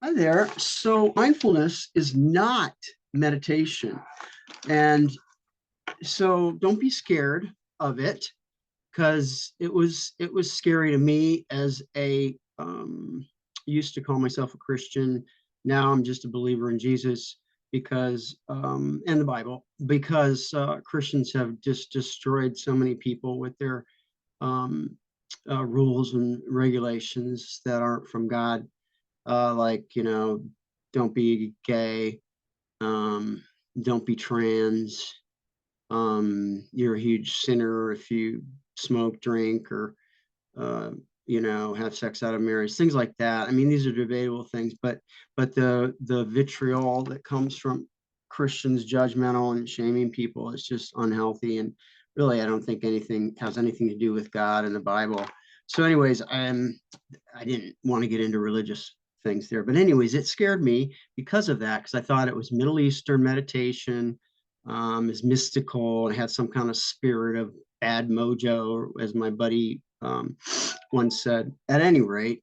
Hi there. So mindfulness is not meditation. And so don't be scared of it because it was scary to me as a used to call myself a Christian. Now I'm just a believer in Jesus because and the Bible because Christians have just destroyed so many people with their um, rules and regulations that aren't from God, like, don't be gay, um, don't be trans, you're a huge sinner if you smoke, drink, or uh, have sex out of marriage, things like that. I mean, these are debatable things, but the vitriol that comes from Christians judgmental and shaming people is just unhealthy. And really, I don't think anything has anything to do with God and the Bible. So, anyways, I didn't want to get into religious things there. But anyways, it scared me because of that, because I thought it was Middle Eastern meditation, is mystical and had some kind of spirit of bad mojo, as my buddy once said. At any rate,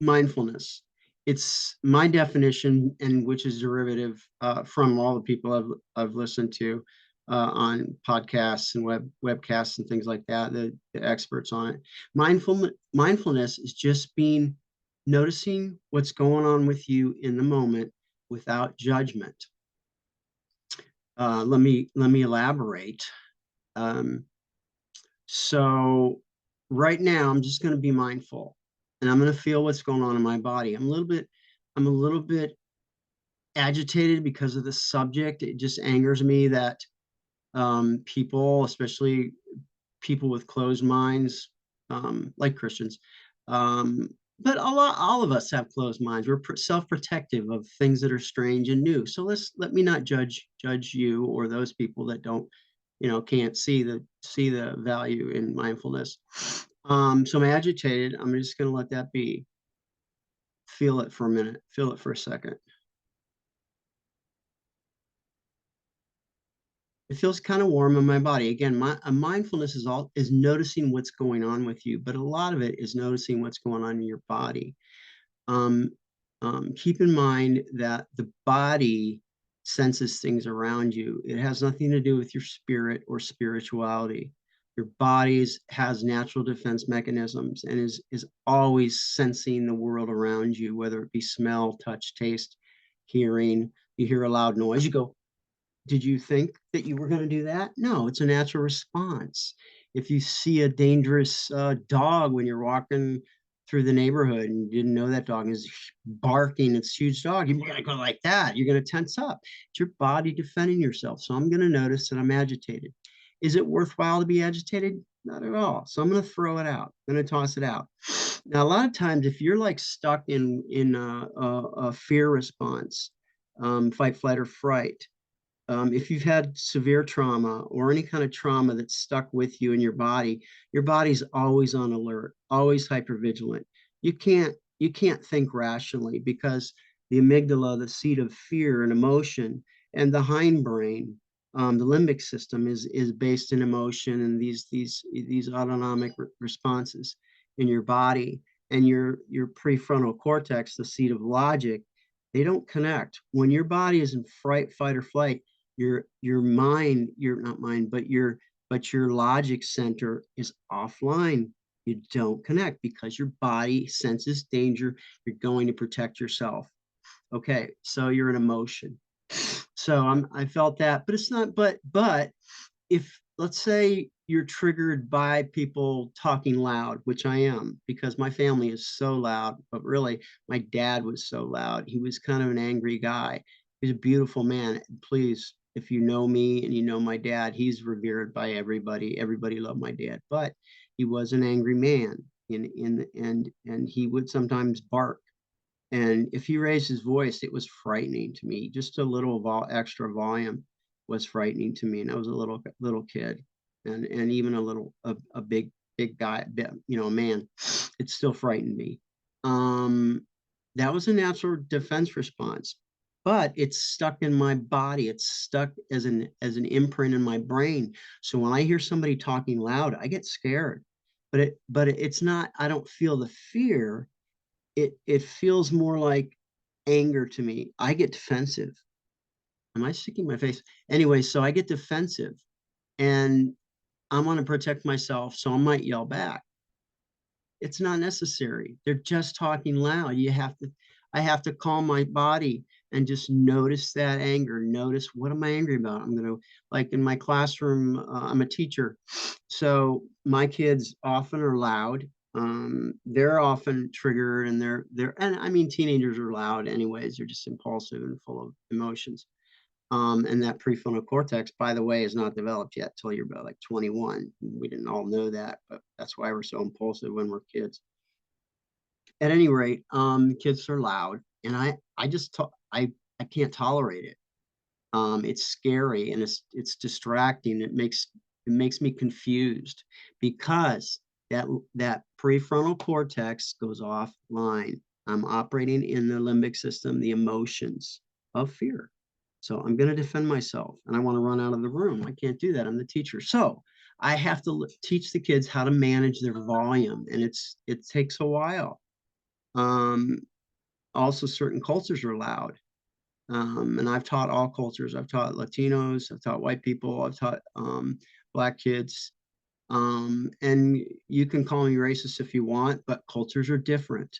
mindfulness. It's my definition, and which is derivative from all the people I've listened to on podcasts and webcasts and things like that, the experts on it. Mindfulness is just being noticing what's going on with you in the moment without judgment. Let me elaborate. Um, so right now, I'm just going to be mindful, and I'm going to feel what's going on in my body. I'm a little bit agitated because of the subject. It just angers me that people, especially people with closed minds, like Christians, um, but all of us have closed minds. We're self-protective of things that are strange and new. So let me not judge you or those people that don't, can't see the value in mindfulness. So I'm agitated. I'm just going to let that be. Feel it for a minute. Feel it for a second. It feels kind of warm in my body. Again, mindfulness is noticing what's going on with you, but a lot of it is noticing what's going on in your body. Um, Keep in mind that the body senses things around you. It has nothing to do with your spirit or spirituality. Your body has natural defense mechanisms and is always sensing the world around you, whether it be smell, touch, taste, hearing. You hear a loud noise, you go, did you think that you were going to do that? No, it's a natural response. If you see a dangerous dog when you're walking through the neighborhood and you didn't know that dog is barking, it's a huge dog, you're going to go like that. You're going to tense up. It's your body defending yourself. So I'm going to notice that I'm agitated. Is it worthwhile to be agitated? Not at all. So I'm going to throw it out. I'm going to toss it out. Now, a lot of times, if you're like stuck in a fear response, fight, flight, or fright, if you've had severe trauma or any kind of trauma that's stuck with you in your body's always on alert, always hypervigilant. You can't think rationally because the amygdala, the seat of fear and emotion, and the hindbrain, the limbic system is based in emotion and these autonomic responses in your body, and your prefrontal cortex, the seat of logic, they don't connect. When your body is in fright, fight, or flight, your mind, your not mind, but your logic center is offline. You don't connect because your body senses danger. You're going to protect yourself. Okay, so you're in emotion. So I felt that, but it's not. But if, let's say, you're triggered by people talking loud, which I am because my family is so loud, but really my dad was so loud. He was kind of an angry guy. He's a beautiful man. Please, if you know me and you know my dad, he's revered by everybody. Everybody loved my dad, but he was an angry man. And he would sometimes bark. And if he raised his voice, it was frightening to me. Just a little extra volume was frightening to me. And I was a little kid, and even a big guy, a man. It still frightened me. That was a natural defense response, but it's stuck in my body. It's stuck as an imprint in my brain. So when I hear somebody talking loud, I get scared. But it's not. I don't feel the fear. it feels more like anger to me. I get defensive. Am I sticking my face? Anyway, so I get defensive and I want to protect myself, so I might yell back. It's not necessary. They're just talking loud. I have to calm my body and just notice that anger. Notice, what am I angry about? I'm going to, like in my classroom, I'm a teacher. So my kids often are loud. They're often triggered, and and I mean, teenagers are loud anyways. They're just impulsive and full of emotions. And that prefrontal cortex, by the way, is not developed yet till you're about like 21. We didn't all know that, but that's why we're so impulsive when we're kids. At any rate, kids are loud, and I can't tolerate it. It's scary and it's distracting. It makes me confused because that prefrontal cortex goes offline. I'm operating in the limbic system, the emotions of fear. So I'm going to defend myself and I want to run out of the room. I can't do that. I'm the teacher. So I have to teach the kids how to manage their volume, and it takes a while. Um, Also, certain cultures are loud. And I've taught all cultures. I've taught Latinos, I've taught white people, I've taught Black kids. And you can call me racist if you want, but cultures are different.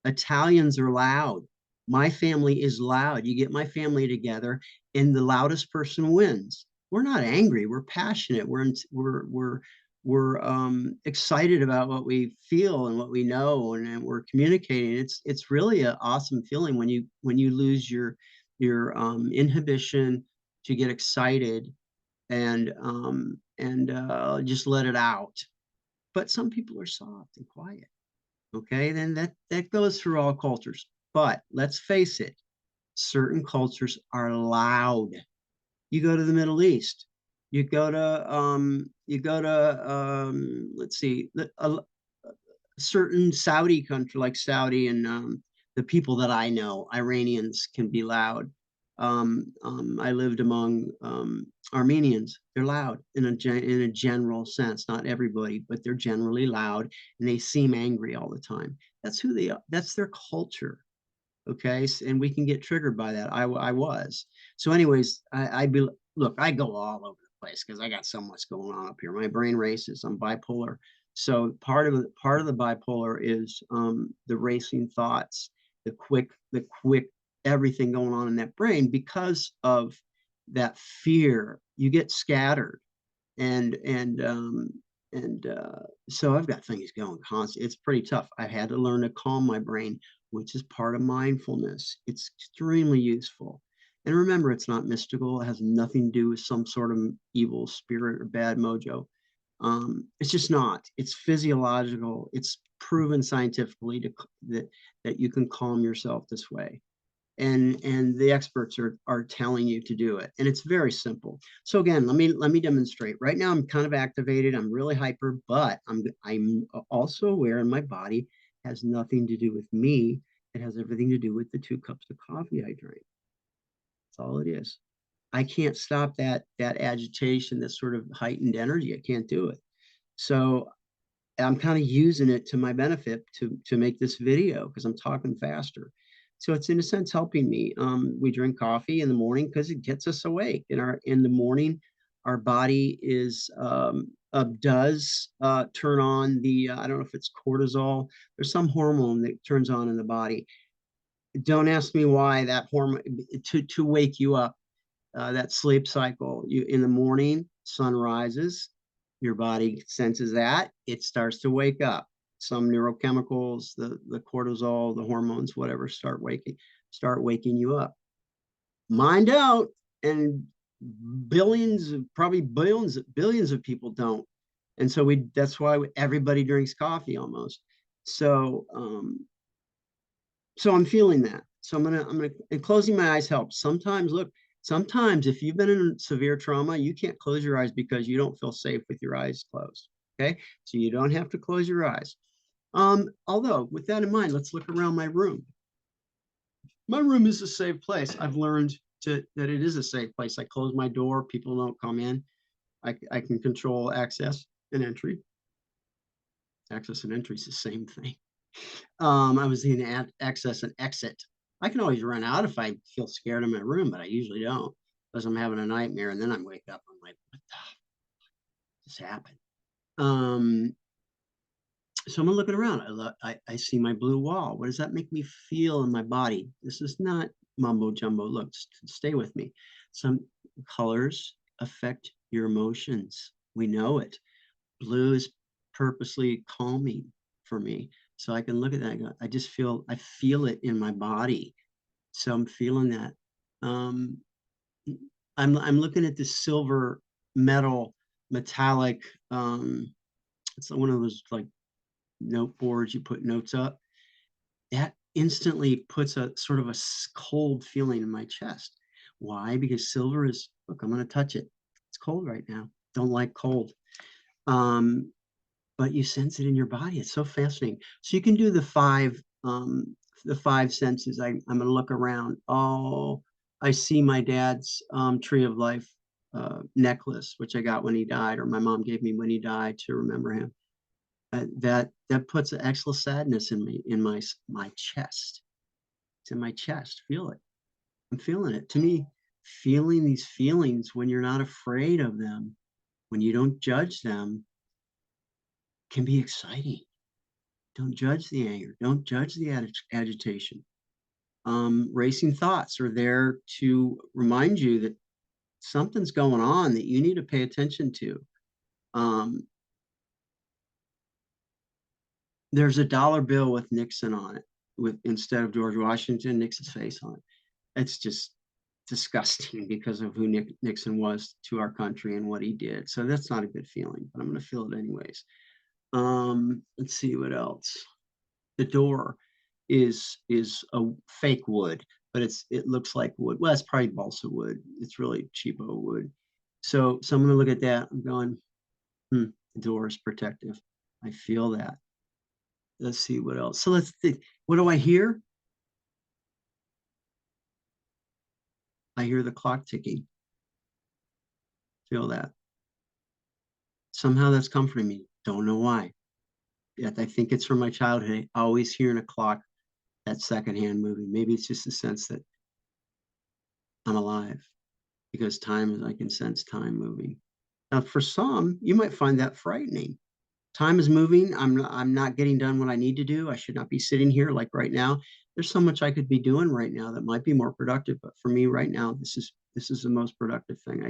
Italians are loud. My family is loud. You get my family together, and the loudest person wins. We're not angry. We're passionate. We're excited about what we feel and what we know, and we're communicating. It's really an awesome feeling when you lose your inhibition to get excited and just let it out. But some people are soft and quiet. Okay, then that goes through all cultures. But let's face it, certain cultures are loud. You go to the Middle East, you go to let's see, a certain Saudi country like Saudi, and the people that I know, Iranians, can be loud. I lived among Armenians. They're loud in a general sense, not everybody, but they're generally loud and they seem angry all the time. That's who they are. That's their culture. Okay, and we can get triggered by that. I was. So anyways, look, I go all over the place because I got so much going on up here. My brain races. I'm bipolar. So part of the bipolar is the racing thoughts, the quick everything going on in that brain. Because of that fear, you get scattered, and and um so I've got things going constantly. It's pretty tough. I had to learn to calm my brain, which is part of mindfulness. It's extremely useful. And remember, it's not mystical. It has nothing to do with some sort of evil spirit or bad mojo. It's just not. It's physiological. It's proven scientifically that you can calm yourself this way, and the experts are telling you to do it, and it's very simple. So again, let me demonstrate. Right now I'm kind of activated, I'm really hyper, but I'm also aware, and my body has nothing to do with me. It has everything to do with the 2 cups of coffee I drank. That's all it is. I can't stop that agitation, that sort of heightened energy. I can't do it. So I'm kind of using it to my benefit to make this video because I'm talking faster. So it's in a sense helping me. We drink coffee in the morning because it gets us awake. In the morning, our body does turn on the I don't know if it's cortisol. There's some hormone that turns on in the body. Don't ask me why that hormone to wake you up. That sleep cycle. You in the morning, sun rises, your body senses that, it starts to wake up. Some neurochemicals, the cortisol, the hormones, whatever, start waking you up. Mine don't, and billions, probably billions of people don't. And so that's why everybody drinks coffee almost. So so I'm feeling that. So and closing my eyes helps. Sometimes if you've been in severe trauma, you can't close your eyes because you don't feel safe with your eyes closed. Okay, so you don't have to close your eyes. Although with that in mind, let's look around my room. My room is a safe place. I've learned that it is a safe place. I close my door, people don't come in. I can control access and entry. Access and entry is the same thing. I was in access and exit. I can always run out if I feel scared in my room, but I usually don't because I'm having a nightmare and then I wake up. I'm like, what the just happened? Um, so I'm looking around. I see my blue wall. What does that make me feel in my body? This is not mumbo jumbo. Look, stay with me. Some colors affect your emotions. We know it. Blue is purposely calming for me. So I can look at that and go, I feel it in my body. So I'm feeling that. Um, I'm looking at this silver metal metallic. It's one of those like note boards you put notes up. That instantly puts a sort of a cold feeling in my chest. Why? Because silver is, look, I'm going to touch it. It's cold right now. Don't like cold. Um, but you sense it in your body. It's so fascinating. So you can do the five senses. I'm going to look around. Oh, I see my dad's tree of life necklace, which I got when he died, or my mom gave me when he died to remember him. That puts an extra sadness in me, in my chest. It's in my chest. Feel it. I'm feeling it. To me, feeling these feelings when you're not afraid of them, when you don't judge them, can be exciting. Don't judge the anger. Don't judge the agitation. Racing thoughts are there to remind you that something's going on that you need to pay attention to. Um, there's a dollar bill with Nixon on it, with instead of George Washington, Nixon's face on it. It's just disgusting because of who Nixon was to our country and what he did. So that's not a good feeling, but I'm going to feel it anyways. Let's see what else. The door is a fake wood, but it looks like wood. Well, it's probably balsa wood. It's really cheapo wood. So I'm going to look at that. I'm going, the door is protective. I feel that. Let's see what else. So let's think. What do I hear? I hear the clock ticking. Feel that. Somehow that's comforting me. Don't know why. Yet I think it's from my childhood. Always hearing a clock, that second hand moving. Maybe it's just a sense that I'm alive because time, I can sense time moving. Now, for some, you might find that frightening. Time is moving. I'm not getting done what I need to do. I should not be sitting here like right now. There's so much I could be doing right now that might be more productive. But for me right now, this is the most productive thing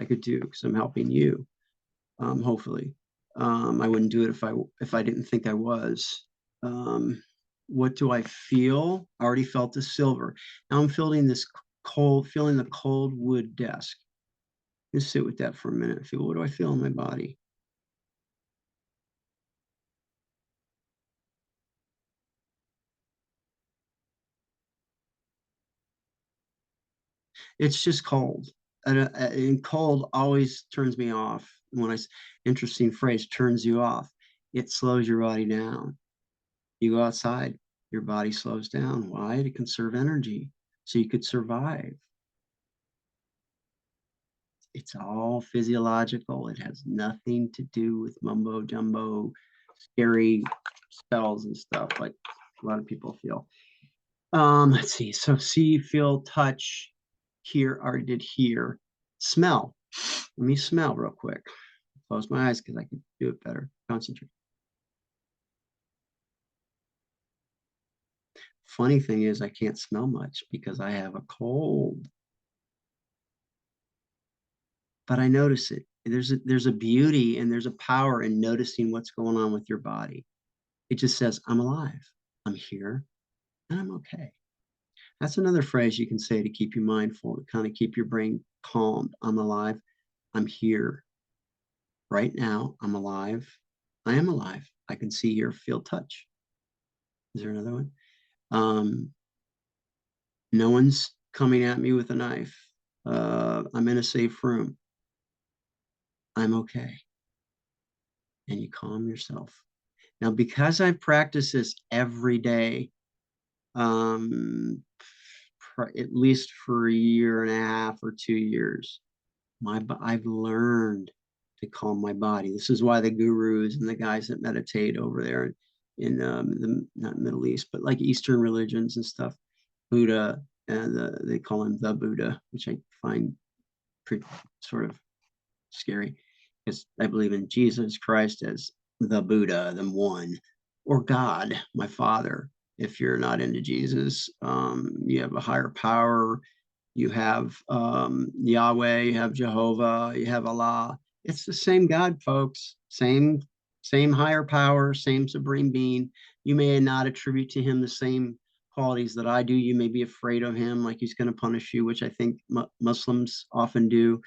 I could do because I'm helping you. Hopefully, I wouldn't do it if I didn't think I was. What do I feel? I already felt the silver. Now I'm feeling the cold wood desk. Just sit with that for a minute. Feel, what do I feel in my body? It's just cold. And cold always turns me off. Interesting phrase, turns you off. It slows your body down. You go outside, your body slows down. Why? To conserve energy so you could survive. It's all physiological. It has nothing to do with mumbo jumbo, scary spells and stuff like a lot of people feel. Let's see. So see, feel, touch, hear, already did hear. Smell. Let me smell real quick. Close my eyes because I can do it better. Concentrate. Funny thing is, I can't smell much because I have a cold, but I notice it. There's a beauty and there's a power in noticing what's going on with your body. It just says, I'm alive. I'm here and I'm okay. That's another phrase you can say to keep you mindful, to kind of keep your brain calmed. I'm alive. I'm here right now. I'm alive. I am alive. I can see, hear, feel, touch. Is there another one? Um, no one's coming at me with a knife. I'm in a safe room. I'm okay. And you calm yourself. Now, because I've practiced this every day, um, at least for a year and a half or 2 years, I've learned to calm my body. This is why the gurus and the guys that meditate over there in the not Middle East, but like Eastern religions and stuff. Buddha, and they call him the Buddha, which I find pretty sort of scary, because I believe in Jesus Christ as the Buddha, the one, or God, my Father. If you're not into Jesus, you have a higher power. You have Yahweh, you have Jehovah, you have Allah. It's the same God, folks. Same higher power, same supreme being. You may not attribute to him the same qualities that I do. You may be afraid of him, like he's going to punish you, which I think Muslims often do,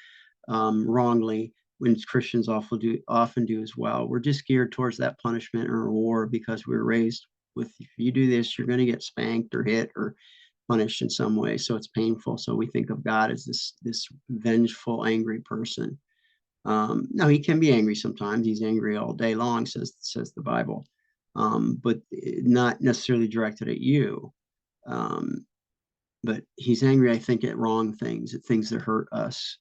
wrongly, when Christians often do as well. We're just geared towards that punishment or reward because we were raised with, if you do this, you're going to get spanked or hit or punished in some way. So it's painful. So we think of God as this vengeful, angry person. Now he can be angry sometimes. He's angry all day long, says the Bible, but not necessarily directed at you. Um, but he's angry, I think, at wrong things, at things that hurt us.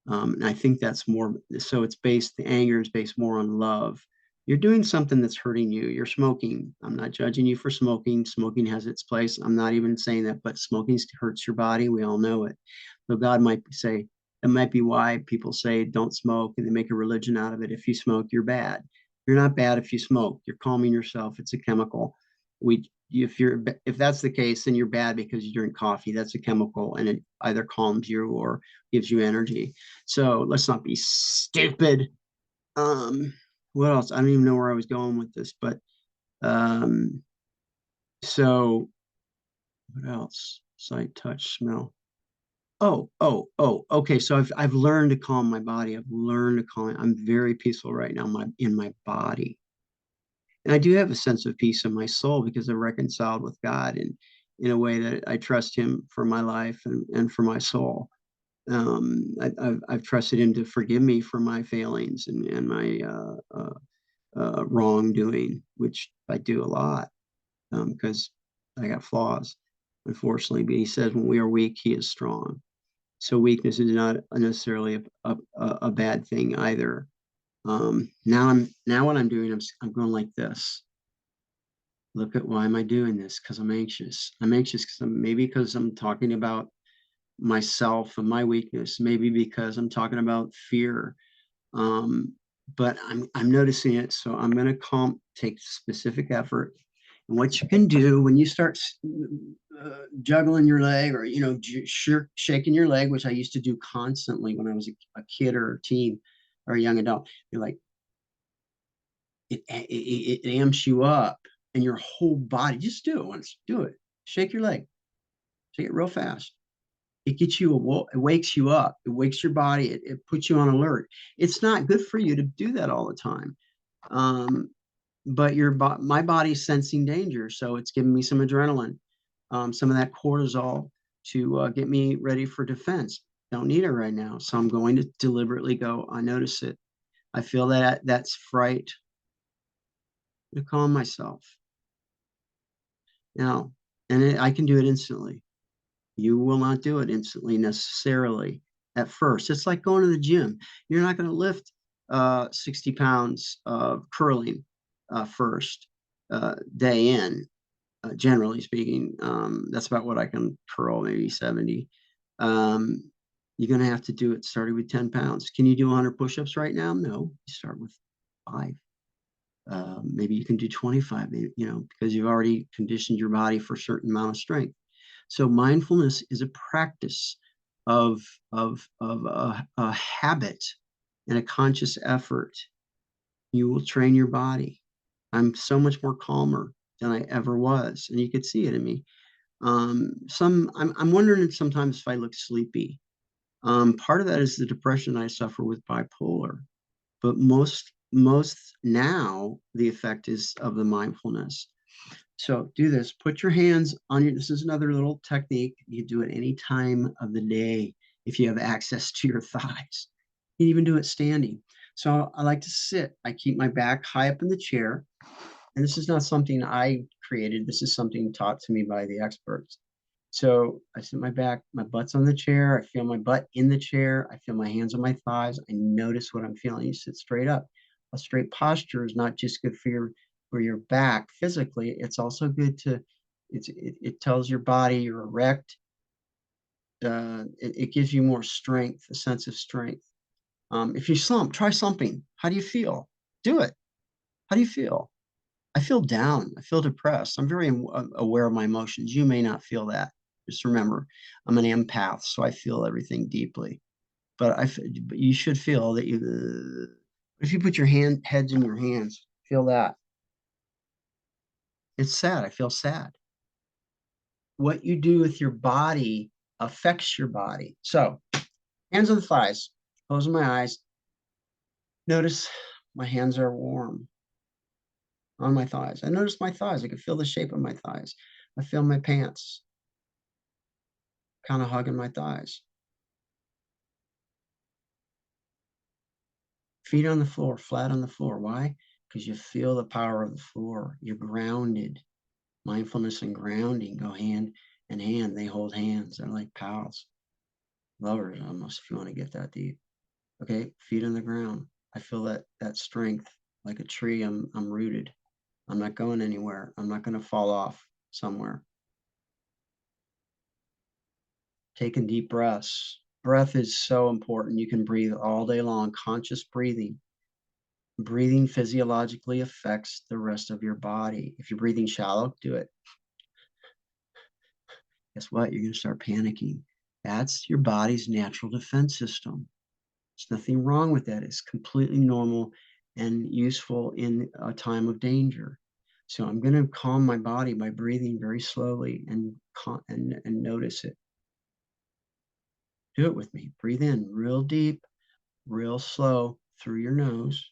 And I think that's more, so the anger is based more on love. You're doing something that's hurting you. You're smoking. I'm not judging you for smoking. Smoking has its place. I'm not even saying that, but smoking hurts your body. We all know it. So God might say, that might be why people say don't smoke and they make a religion out of it. If you smoke, you're bad. You're not bad if you smoke. You're calming yourself. It's a chemical. If that's the case, then you're bad because you drink coffee. That's a chemical and it either calms you or gives you energy. So let's not be stupid. Um, what else? I don't even know where I was going with this, but um, so what else? Sight, touch, smell. Oh. Okay. So I've learned to calm my body. I've learned to calm. I'm very peaceful right now. In my body, and I do have a sense of peace in my soul because I'm reconciled with God, and in a way that I trust Him for my life and for my soul. I've trusted him to forgive me for my failings and my wrongdoing, which I do a lot, because I got flaws, unfortunately. But he says when we are weak, he is strong. So weakness is not necessarily a bad thing either. Now what I'm doing, I'm going like this. Look at, why am I doing this? Because I'm anxious. I'm anxious because I'm talking about myself and my weakness, maybe because I'm talking about fear. Um, but I'm noticing it, so I'm going to take specific effort. And what you can do when you start juggling your leg, or shaking your leg, which I used to do constantly when I was a kid or a teen or a young adult, you're like, it amps you up, and your whole body. Just do it once. Do it. Shake your leg. Shake it real fast. It gets you, it wakes you up. It wakes your body. It puts you on alert. It's not good for you to do that all the time. But my body's sensing danger, so it's giving me some adrenaline, some of that cortisol to get me ready for defense. Don't need it right now, so I'm going to deliberately go. I notice it. I feel that's fright. To calm myself now, and I can do it instantly. You will not do it instantly necessarily at first. It's like going to the gym. You're not going to lift 60 pounds of curling first day in, generally speaking. That's about what I can curl, maybe 70. Um, you're going to have to do it starting with 10 pounds. Can you do 100 push-ups right now? No, you start with 5. Maybe you can do 25, because you've already conditioned your body for a certain amount of strength. So mindfulness is a practice of a habit and a conscious effort. You will train your body. I'm so much more calmer than I ever was, and you could see it in me. I'm wondering sometimes if I look sleepy. Part of that is the depression I suffer with bipolar, but most now the effect is of the mindfulness. So do this. Put your hands on your, this is another little technique. You do it any time of the day if you have access to your thighs. You can even do it standing. So I like to sit. I keep my back high up in the chair. And this is not something I created. This is something taught to me by the experts. So I sit my butt's on the chair. I feel my butt in the chair. I feel my hands on my thighs. I notice what I'm feeling. You sit straight up. A straight posture is not just good for your where you're back physically, it's also good to, it tells your body you're erect. It gives you more strength, a sense of strength. If you slump, try slumping. How do you feel? Do it. How do you feel? I feel down. I feel depressed. I'm very aware of my emotions. You may not feel that. Just remember, I'm an empath, so I feel everything deeply. But you should feel that you. If you put your heads in your hands, feel that. It's sad. I feel sad. What you do with your body affects your body. So, hands on the thighs. Closing my eyes. Notice my hands are warm on my thighs. I notice my thighs. I can feel the shape of my thighs. I feel my pants kind of hugging my thighs. Feet on the floor, flat on the floor. Why? Because you feel the power of the floor. You're grounded. Mindfulness and grounding go hand in hand. They hold hands. They're like pals, lovers almost, if you want to get that deep. Okay, feet on the ground. I feel that strength, like a tree. I'm rooted. I'm not going anywhere. I'm not going to fall off somewhere. Taking deep breaths. Breath is so important. You can breathe all day long. Conscious breathing. Breathing physiologically affects the rest of your body. If you're breathing shallow, do it. Guess what? You're going to start panicking. That's your body's natural defense system. There's nothing wrong with that. It's completely normal and useful in a time of danger. So I'm going to calm my body by breathing very slowly and notice it. Do it with me. Breathe in real deep, real slow through your nose.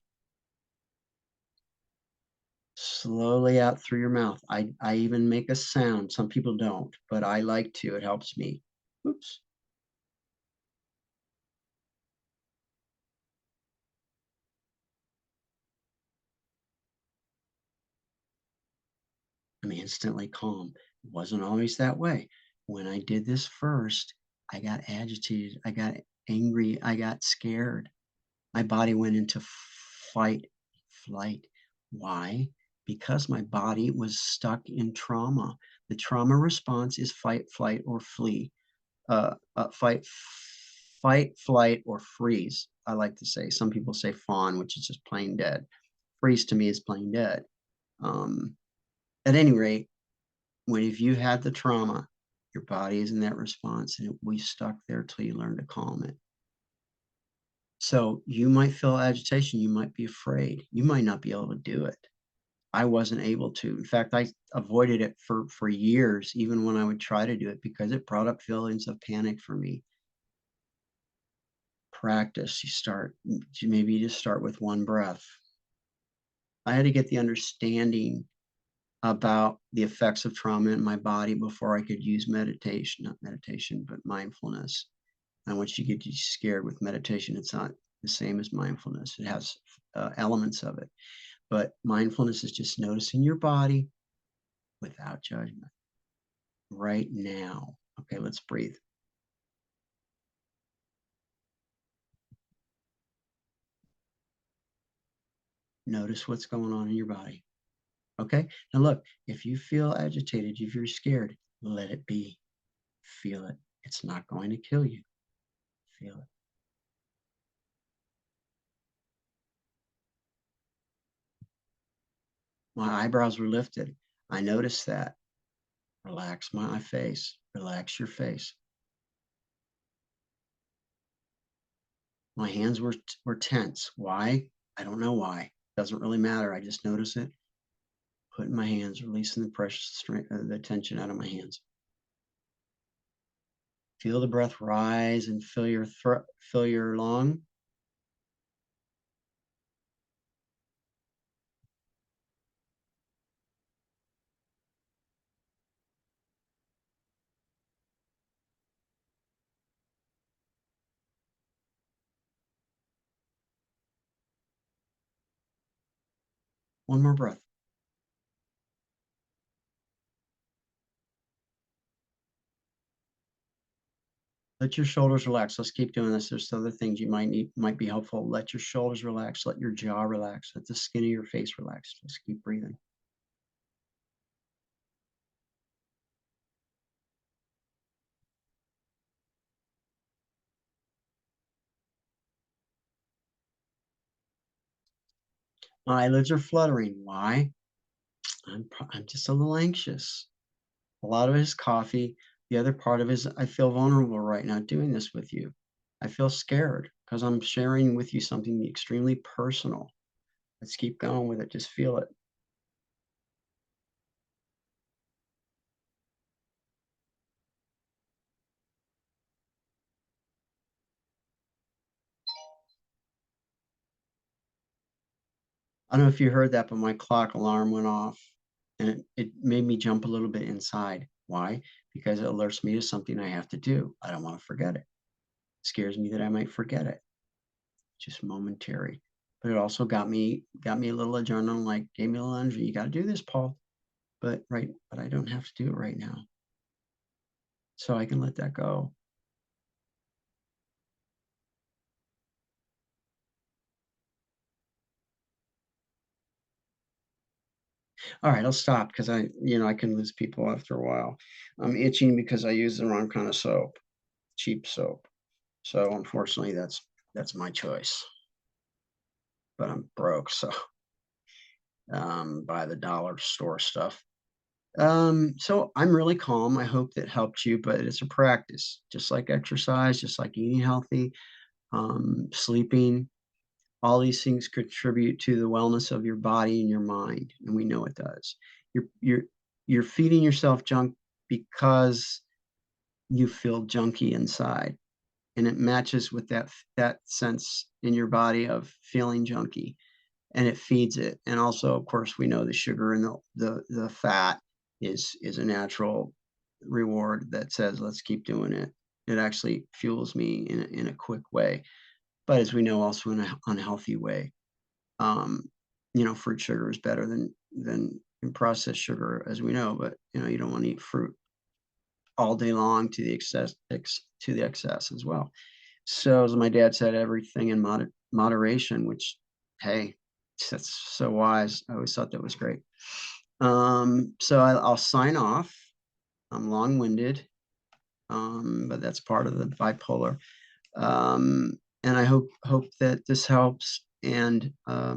Slowly out through your mouth. I even make a sound. Some people don't, but I like to. It helps me. Oops. I'm instantly calm. It wasn't always that way. When I did this first, I got agitated. I got angry. I got scared. My body went into fight, flight. Why? Because my body was stuck in trauma. The trauma response is fight, flight, or flee. Fight, flight, or freeze. I like to say. Some people say fawn, which is just plain dead. Freeze to me is plain dead. Um, at any rate, when if you had the trauma, your body is in that response, and we stuck there till you learn to calm it. So you might feel agitation. You might be afraid. You might not be able to do it. I wasn't able to. In fact, I avoided it for years, even when I would try to do it, because it brought up feelings of panic for me. Practice. Maybe you just start with one breath. I had to get the understanding about the effects of trauma in my body before I could use meditation, not meditation, but mindfulness. And once you get scared with meditation, it's not the same as mindfulness. It has elements of it. But mindfulness is just noticing your body without judgment right now. Okay, let's breathe. Notice what's going on in your body. Okay, now look, if you feel agitated, if you're scared, let it be. Feel it. It's not going to kill you. Feel it. My eyebrows were lifted. I noticed that. Relax my face. Relax your face. My hands were tense. Why? I don't know why. Doesn't really matter. I just notice it. Putting my hands, releasing the pressure, the tension out of my hands. Feel the breath rise and fill your throat, fill your lung. One more breath. Let your shoulders relax. Let's keep doing this. There's other things you might be helpful. Let your shoulders relax. Let your jaw relax. Let the skin of your face relax. Let's keep breathing. My eyelids are fluttering. Why? I'm just a little anxious. A lot of it is coffee. The other part of it is I feel vulnerable right now doing this with you. I feel scared because I'm sharing with you something extremely personal. Let's keep going with it. Just feel it. I don't know if you heard that, but my clock alarm went off and it made me jump a little bit inside. Why? Because it alerts me to something I have to do. I don't want to forget it. It scares me that I might forget it. Just momentary. But it also got me a little adrenaline, like gave me a little energy. You got to do this, Paul. But I don't have to do it right now. So I can let that go. All right, I'll stop because I can lose people after a while. I'm itching because I use the wrong kind of soap, cheap soap. So unfortunately, that's my choice. But I'm broke, so buy the dollar store stuff. So I'm really calm. I hope that helped you, but it's a practice, just like exercise, just like eating healthy, sleeping. All these things contribute to the wellness of your body and your mind, and we know it does. You're feeding yourself junk because you feel junky inside, and it matches with that sense in your body of feeling junky, and it feeds it. And also, of course, we know the sugar and the fat is a natural reward that says let's keep doing it. It actually fuels me in a quick way, but as we know, also in an unhealthy way. um, fruit sugar is better than processed sugar, as we know, but you don't want to eat fruit all day long to the excess as well. So as my dad said, everything in moderation, which, hey, that's so wise. I always thought that was great. So I'll sign off. I'm long-winded, but that's part of the bipolar. And I hope that this helps. And I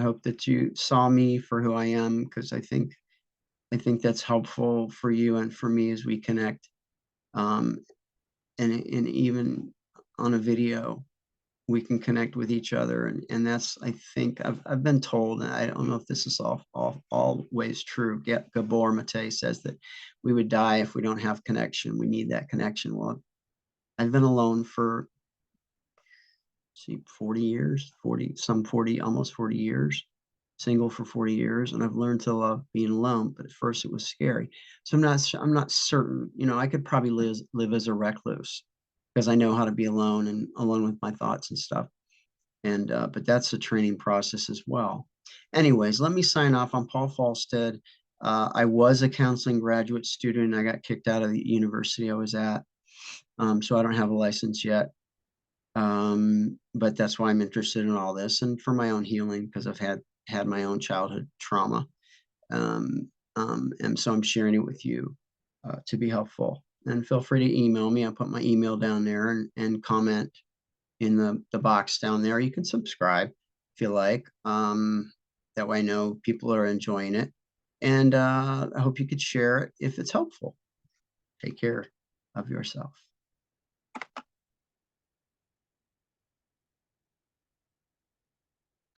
hope that you saw me for who I am, because I think that's helpful for you and for me as we connect. Um, and even on a video, we can connect with each other. And that's, I think, I've been told, and I don't know if this is always true. Gabor Mate says that we would die if we don't have connection. We need that connection. Well, I've been alone for 40 years, 40, almost 40 years, single for 40 years. And I've learned to love being alone, but at first it was scary. So I'm not certain, I could probably live as a recluse because I know how to be alone and alone with my thoughts and stuff. And, but that's a training process as well. Anyways, let me sign off. I'm Paul Falstead. I was a counseling graduate student. I got kicked out of the university I was at. So I don't have a license yet. But that's why I'm interested in all this, and for my own healing, because I've had my own childhood trauma. And so I'm sharing it with you to be helpful. And feel free to email me. I'll put my email down there, and comment in the box down there. You can subscribe if you like. That way I know people are enjoying it. And I hope you could share it if it's helpful. Take care of yourself.